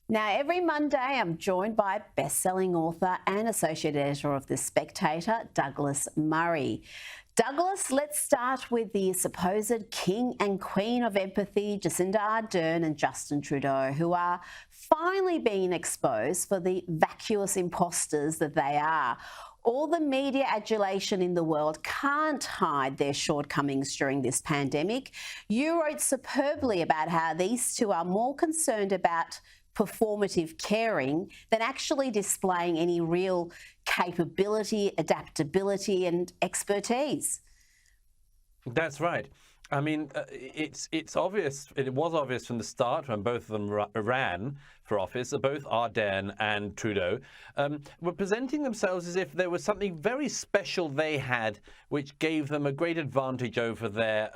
Now, every Monday, I'm joined by best-selling author and associate editor of The Spectator, Douglas Murray. Douglas, let's start with the supposed king and queen of empathy, Jacinda Ardern and Justin Trudeau, who are finally being exposed for the vacuous imposters that they are. All the media adulation in the world can't hide their shortcomings during this pandemic. You wrote superbly about how these two are more concerned about performative caring than actually displaying any real capability, adaptability and expertise. That's right. I mean, it's obvious. It was obvious from the start when both of them ran for office. Both Ardern and Trudeau were presenting themselves as if there was something very special they had, which gave them a great advantage over their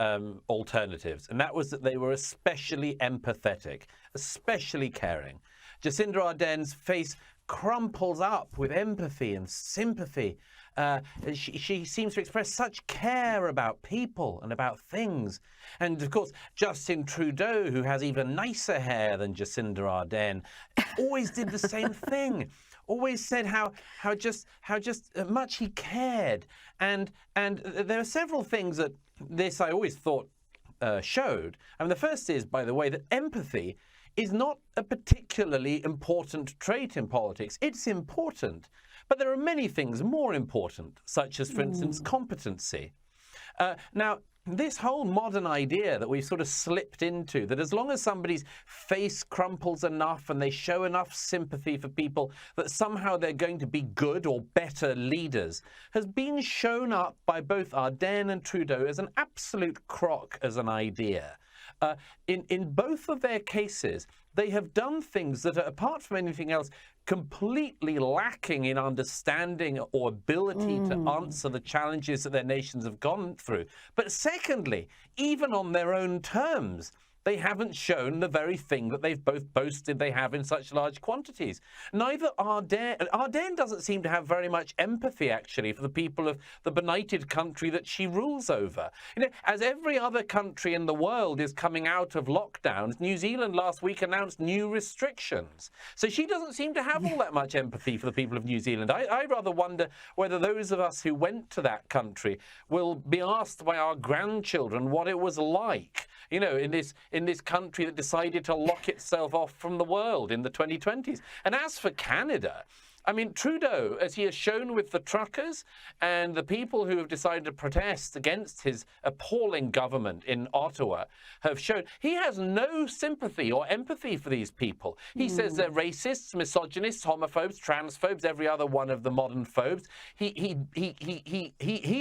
alternatives, and that was that they were especially empathetic, especially caring. Jacinda Ardern's face crumples up with empathy and sympathy. She seems to express such care about people and about things. And of course, Justin Trudeau, who has even nicer hair than Jacinda Ardern, always did the same thing. Always said how much he cared. And there are several things that this I always thought showed. I mean, the first is, by the way, that empathy is not a particularly important trait in politics. It's important, but there are many things more important, such as, for instance, competency. Now, this whole modern idea that we've sort of slipped into, that as long as somebody's face crumples enough and they show enough sympathy for people, that somehow they're going to be good or better leaders, has been shown up by both Ardern and Trudeau as an absolute crock as an idea. In both of their cases, they have done things that are, apart from anything else, completely lacking in understanding or ability to answer the challenges that their nations have gone through. But secondly, even on their own terms, they haven't shown the very thing that they've both boasted they have in such large quantities. Neither Ardern doesn't seem to have very much empathy, actually, for the people of the benighted country that she rules over. You know, as every other country in the world is coming out of lockdowns, New Zealand last week announced new restrictions. So she doesn't seem to have all that much empathy for the people of New Zealand. I rather wonder whether those of us who went to that country will be asked by our grandchildren what it was like, you know, in this country that decided to lock itself off from the world in the 2020s. And as for Canada, I mean, Trudeau, as he has shown with the truckers and the people who have decided to protest against his appalling government in Ottawa, have shown he has no sympathy or empathy for these people. He says they're racists, misogynists, homophobes, transphobes, every other one of the modern phobes. He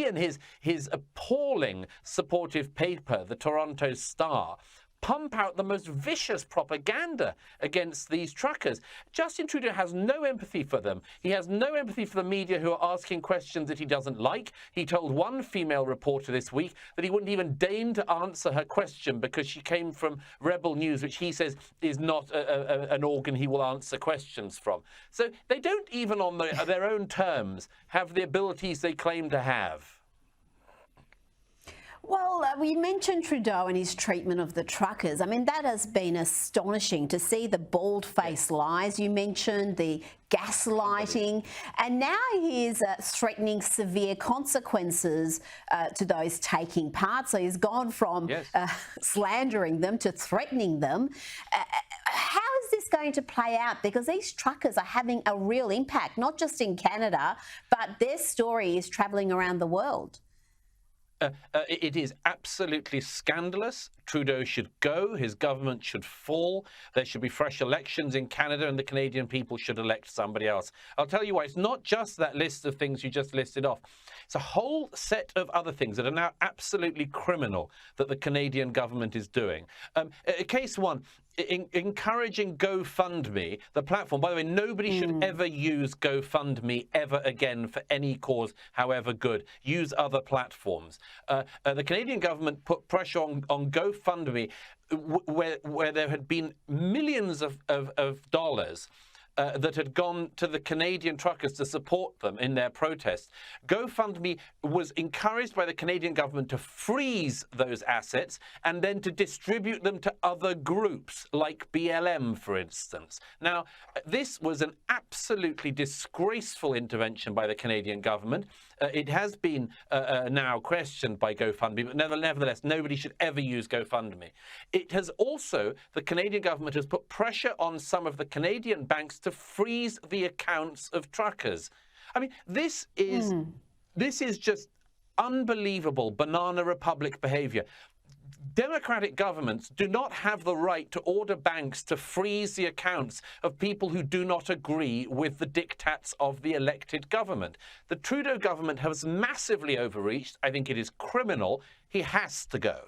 and his appalling supportive paper, the Toronto Star, pump out the most vicious propaganda against these truckers. Justin Trudeau has no empathy for them. He has no empathy for the media who are asking questions that he doesn't like. He told one female reporter this week that he wouldn't even deign to answer her question because she came from Rebel News, which he says is not an organ he will answer questions from. So they don't even on their own terms have the abilities they claim to have. Well, we mentioned Trudeau and his treatment of the truckers. I mean, that has been astonishing to see the bald-faced lies you mentioned, the gaslighting, and now he is threatening severe consequences to those taking part. So he's gone from slandering them to threatening them. How is this going to play out? Because these truckers are having a real impact, not just in Canada, but their story is travelling around the world. It is absolutely scandalous. Trudeau should go. His government should fall. There should be fresh elections in Canada and the Canadian people should elect somebody else. I'll tell you why. It's not just that list of things you just listed off. It's a whole set of other things that are now absolutely criminal that the Canadian government is doing. Case one, encouraging GoFundMe, the platform. By the way, nobody should ever use GoFundMe ever again for any cause, however good. Use other platforms. The Canadian government put pressure on GoFundMe, where there had been millions of dollars that had gone to the Canadian truckers to support them in their protest. GoFundMe was encouraged by the Canadian government to freeze those assets and then to distribute them to other groups, like BLM, for instance. Now, this was an absolutely disgraceful intervention by the Canadian government. It has been now questioned by GoFundMe, but nevertheless, nobody should ever use GoFundMe. It has also, the Canadian government has put pressure on some of the Canadian banks to freeze the accounts of truckers. I mean, this is just unbelievable banana republic behavior. Democratic governments do not have the right to order banks to freeze the accounts of people who do not agree with the diktats of the elected government. The Trudeau government has massively overreached. I think it is criminal. He has to go.